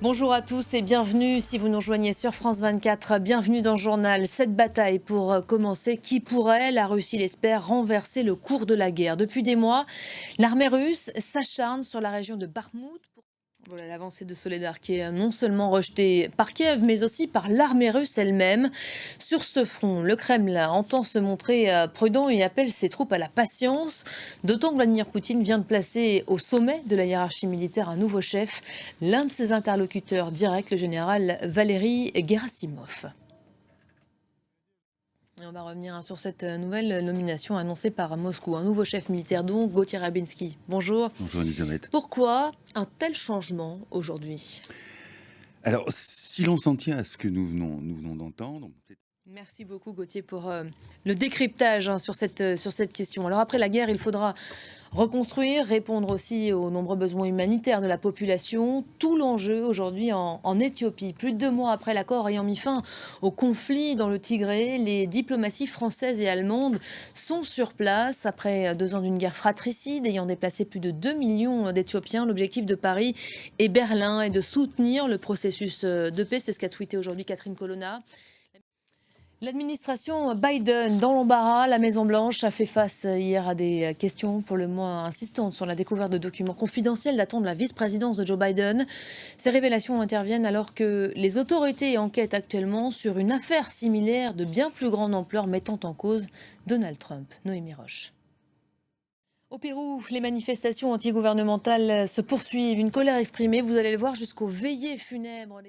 Bonjour à tous et bienvenue si vous nous rejoignez sur France 24. Bienvenue dans le journal. Cette bataille pour commencer, qui pourrait, la Russie l'espère, renverser le cours de la guerre. Depuis des mois, l'armée russe s'acharne sur la région de Bakhmout. Voilà l'avancée de Soledar qui est non seulement rejetée par Kiev, mais aussi par l'armée russe elle-même. Sur ce front, le Kremlin entend se montrer prudent et appelle ses troupes à la patience. D'autant que Vladimir Poutine vient de placer au sommet de la hiérarchie militaire un nouveau chef, l'un de ses interlocuteurs directs, le général Valery Gerasimov. Et on va revenir sur cette nouvelle nomination annoncée par Moscou. Un nouveau chef militaire donc, Gauthier Rabinski. Bonjour. Bonjour Elisabeth. Pourquoi un tel changement aujourd'hui ? Alors, si l'on s'en tient à ce que nous venons d'entendre... Merci beaucoup Gauthier pour le décryptage sur cette question. Alors après la guerre, il faudra reconstruire, répondre aussi aux nombreux besoins humanitaires de la population. Tout l'enjeu aujourd'hui en Éthiopie. Plus de 2 mois après l'accord ayant mis fin au conflit dans le Tigré, les diplomaties françaises et allemandes sont sur place. Après 2 ans d'une guerre fratricide ayant déplacé plus de 2 millions d'Éthiopiens, l'objectif de Paris et Berlin est de soutenir le processus de paix. C'est ce qu'a tweeté aujourd'hui Catherine Colonna. L'administration Biden dans l'embarras, la Maison-Blanche a fait face hier à des questions pour le moins insistantes sur la découverte de documents confidentiels datant de la vice-présidence de Joe Biden. Ces révélations interviennent alors que les autorités enquêtent actuellement sur une affaire similaire de bien plus grande ampleur mettant en cause Donald Trump. Noémie Roche. Au Pérou, les manifestations antigouvernementales se poursuivent. Une colère exprimée, vous allez le voir, jusqu'aux veillées funèbres.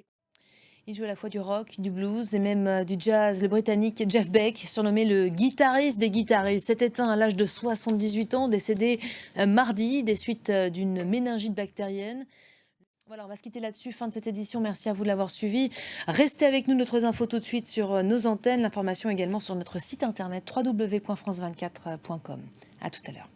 Il joue à la fois du rock, du blues et même du jazz. Le Britannique Jeff Beck, surnommé le guitariste des guitaristes, s'est éteint à l'âge de 78 ans, décédé mardi des suites d'une méningite bactérienne. Voilà, on va se quitter là-dessus. Fin de cette édition. Merci à vous de l'avoir suivi. Restez avec nous, d'autres infos tout de suite sur nos antennes. L'information également sur notre site internet www.france24.com. À tout à l'heure.